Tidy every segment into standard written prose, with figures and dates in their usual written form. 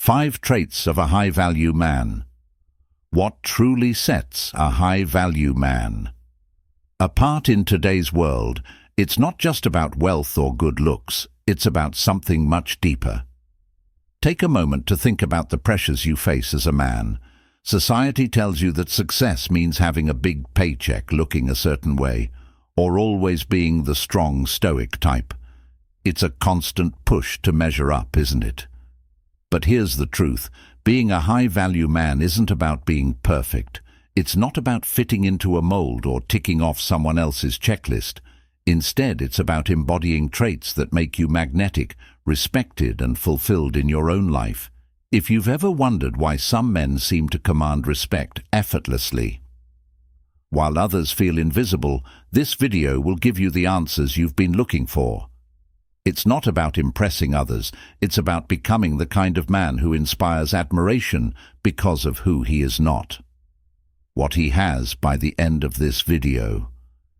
5 traits of a high-value man. What truly sets a high-value man apart in today's world? It's not just about wealth or good looks, it's about something much deeper. Take a moment to think about the pressures you face as a man. Society tells you that success means having a big paycheck, looking a certain way, or always being the strong, stoic type. It's a constant push to measure up, isn't it? But here's the truth. Being a high-value man isn't about being perfect. It's not about fitting into a mold or ticking off someone else's checklist. Instead, it's about embodying traits that make you magnetic, respected and fulfilled in your own life. If you've ever wondered why some men seem to command respect effortlessly, while others feel invisible, this video will give you the answers you've been looking for. It's not about impressing others, it's about becoming the kind of man who inspires admiration because of who he is not. What he has by the end of this video.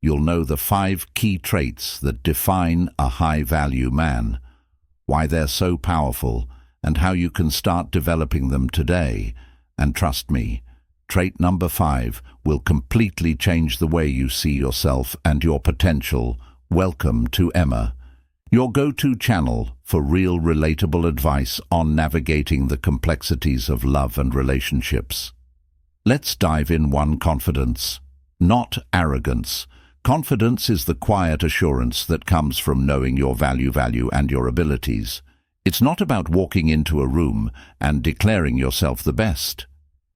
You'll know the 5 key traits that define a high-value man, why they're so powerful, and how you can start developing them today. And trust me, trait number 5 will completely change the way you see yourself and your potential. Welcome to Emma, your go-to channel for real relatable advice on navigating the complexities of love and relationships. Let's dive in. 1. Confidence, not arrogance. Confidence is the quiet assurance that comes from knowing your value and your abilities. It's not about walking into a room and declaring yourself the best.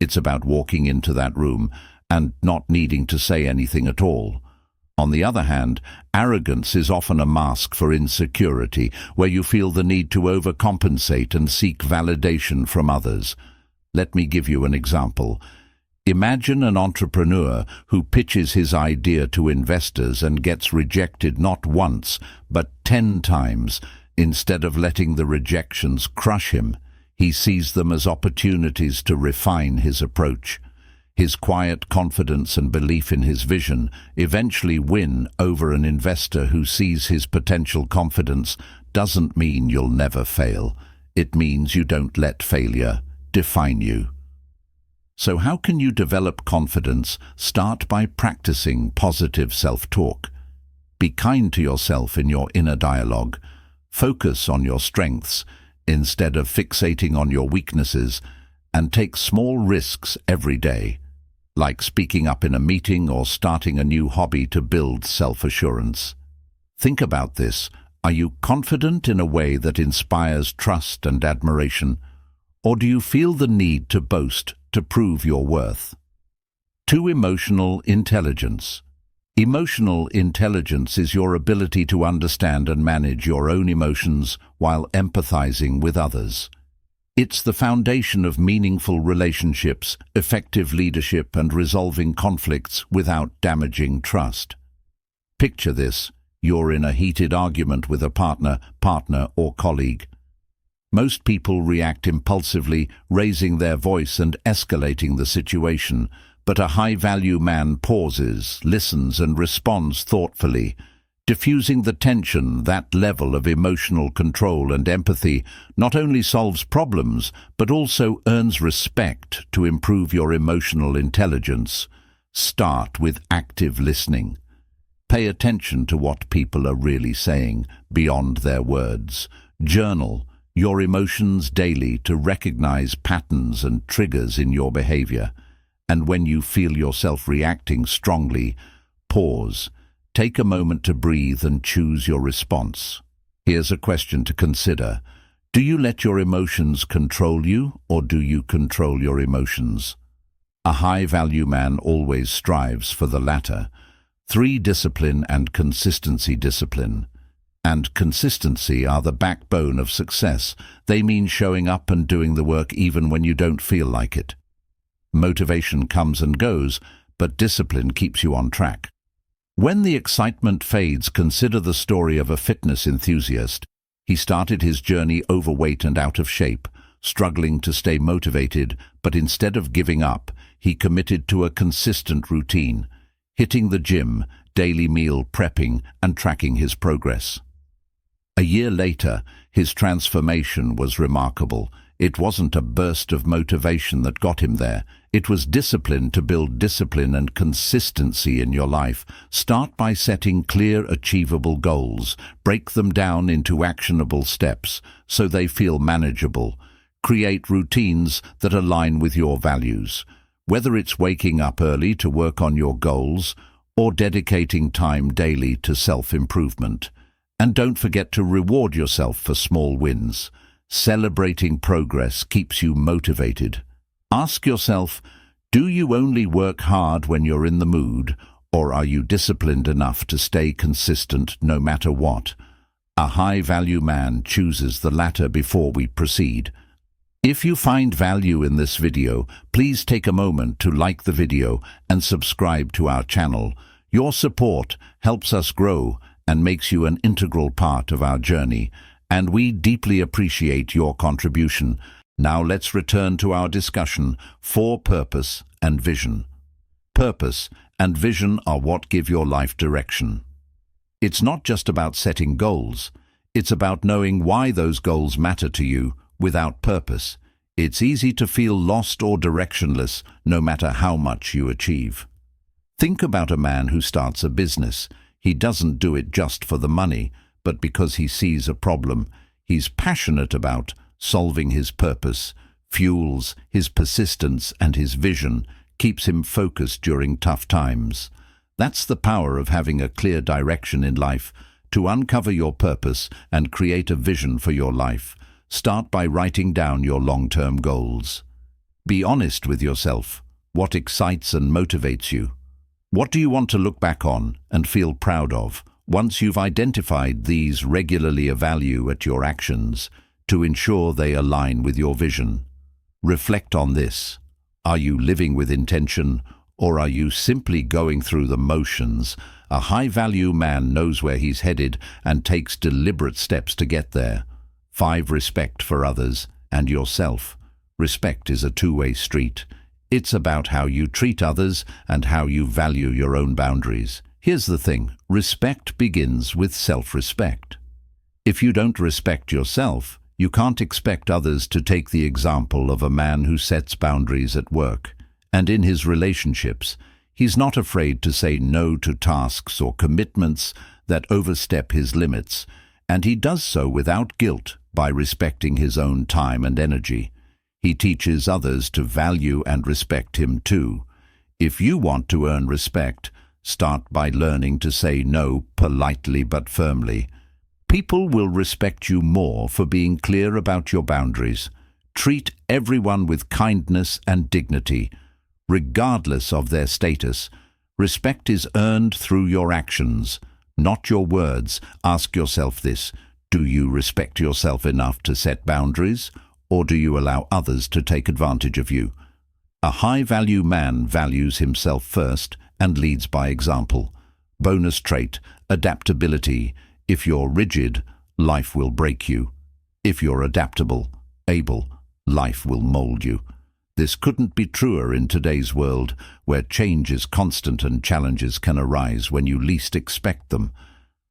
It's about walking into that room and not needing to say anything at all. On the other hand, arrogance is often a mask for insecurity, where you feel the need to overcompensate and seek validation from others. Let me give you an example. Imagine an entrepreneur who pitches his idea to investors and gets rejected not once, but 10 times. Instead of letting the rejections crush him, he sees them as opportunities to refine his approach. His quiet confidence and belief in his vision eventually win over an investor who sees his potential. Confidence doesn't mean you'll never fail. It means you don't let failure define you. So how can you develop confidence? Start by practicing positive self-talk. Be kind to yourself in your inner dialogue. Focus on your strengths instead of fixating on your weaknesses, and take small risks every day, like speaking up in a meeting or starting a new hobby to build self-assurance. Think about this. Are you confident in a way that inspires trust and admiration, or do you feel the need to boast to prove your worth? 2. Emotional intelligence. Emotional intelligence is your ability to understand and manage your own emotions while empathizing with others. It's the foundation of meaningful relationships, effective leadership, and resolving conflicts without damaging trust. Picture this. You're in a heated argument with a partner or colleague. Most people react impulsively, raising their voice and escalating the situation, but a high-value man pauses, listens, and responds thoughtfully. Diffusing the tension, that level of emotional control and empathy not only solves problems, but also earns respect. To improve your emotional intelligence, start with active listening. Pay attention to what people are really saying beyond their words. Journal your emotions daily to recognize patterns and triggers in your behavior. And when you feel yourself reacting strongly, pause. Take a moment to breathe and choose your response. Here's a question to consider. Do you let your emotions control you, or do you control your emotions? A high-value man always strives for the latter. 3. Discipline and consistency. Discipline and consistency are the backbone of success. They mean showing up and doing the work even when you don't feel like it. Motivation comes and goes, but discipline keeps you on track. When the excitement fades, consider the story of a fitness enthusiast. He started his journey overweight and out of shape, struggling to stay motivated, but instead of giving up, he committed to a consistent routine, hitting the gym, daily meal prepping, and tracking his progress. A year later, his transformation was remarkable. It wasn't a burst of motivation that got him there. It was discipline to build discipline and consistency in your life. Start by setting clear, achievable goals. Break them down into actionable steps so they feel manageable. Create routines that align with your values. Whether it's waking up early to work on your goals or dedicating time daily to self-improvement. And don't forget to reward yourself for small wins. Celebrating progress keeps you motivated. Ask yourself, do you only work hard when you're in the mood, or are you disciplined enough to stay consistent no matter what? A high-value man chooses the latter before we proceed. If you find value in this video, please take a moment to like the video and subscribe to our channel. Your support helps us grow and makes you an integral part of our journey, and we deeply appreciate your contribution. Now let's return to our discussion for purpose and vision. Purpose and vision are what give your life direction. It's not just about setting goals. It's about knowing why those goals matter to you. Without purpose, it's easy to feel lost or directionless, no matter how much you achieve. Think about a man who starts a business. He doesn't do it just for the money, but because he sees a problem he's passionate about. Solving his purpose fuels his persistence, and his vision keeps him focused during tough times. That's the power of having a clear direction in life. To uncover your purpose and create a vision for your life, start by writing down your long-term goals. Be honest with yourself. What excites and motivates you? What do you want to look back on and feel proud of? Once you've identified these, regularly evaluate your actions to ensure they align with your vision. Reflect on this. Are you living with intention, or are you simply going through the motions? A high-value man knows where he's headed and takes deliberate steps to get there. 5. Respect for others and yourself. Respect is a two-way street. It's about how you treat others and how you value your own boundaries. Here's the thing, respect begins with self-respect. If you don't respect yourself, you can't expect others to take the example of a man who sets boundaries at work. And in his relationships, he's not afraid to say no to tasks or commitments that overstep his limits, and he does so without guilt by respecting his own time and energy. He teaches others to value and respect him too. If you want to earn respect, start by learning to say no politely but firmly. People will respect you more for being clear about your boundaries. Treat everyone with kindness and dignity, regardless of their status. Respect is earned through your actions, not your words. Ask yourself this: do you respect yourself enough to set boundaries, or do you allow others to take advantage of you? A high-value man values himself first and leads by example. Bonus trait: adaptability. If you're rigid, life will break you. If you're adaptable, able, life will mold you. This couldn't be truer in today's world, where change is constant and challenges can arise when you least expect them.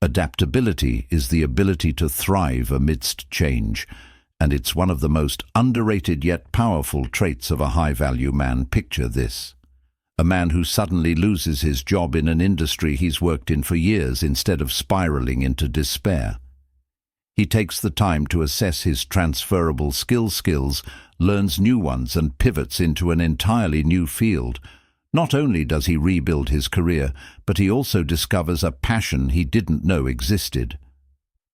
Adaptability is the ability to thrive amidst change, and it's one of the most underrated yet powerful traits of a high-value man. Picture this: a man who suddenly loses his job in an industry he's worked in for years. Instead of spiraling into despair, he takes the time to assess his transferable skills, learns new ones, and pivots into an entirely new field. Not only does he rebuild his career, but he also discovers a passion he didn't know existed.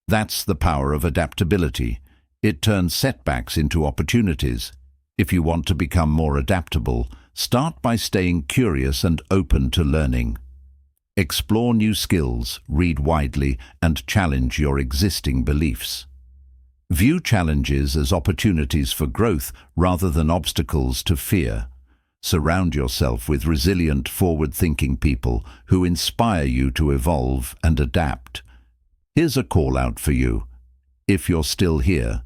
That's the power of adaptability. It turns setbacks into opportunities. If you want to become more adaptable, start by staying curious and open to learning. Explore new skills, read widely, and challenge your existing beliefs. View challenges as opportunities for growth rather than obstacles to fear. Surround yourself with resilient, forward-thinking people who inspire you to evolve and adapt. Here's a call out for you. If you're still here,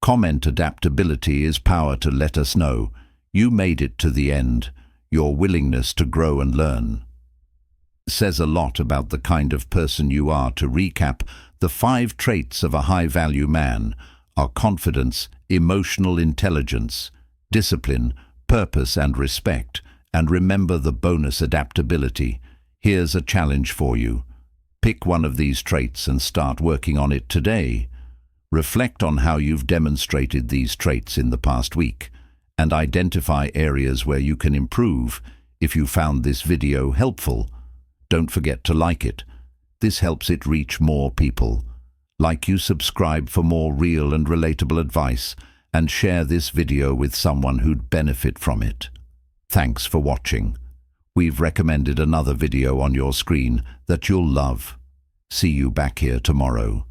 comment "Adaptability is power" to let us know you made it to the end. Your willingness to grow and learn says a lot about the kind of person you are. To recap, the 5 traits of a high-value man are confidence, emotional intelligence, discipline, purpose and respect. And remember the bonus adaptability. Here's a challenge for you. Pick one of these traits and start working on it today. Reflect on how you've demonstrated these traits in the past week and identify areas where you can improve. If you found this video helpful, don't forget to like it. This helps it reach more people. Subscribe for more real and relatable advice, and share this video with someone who'd benefit from it. Thanks for watching. We've recommended another video on your screen that you'll love. See you back here tomorrow.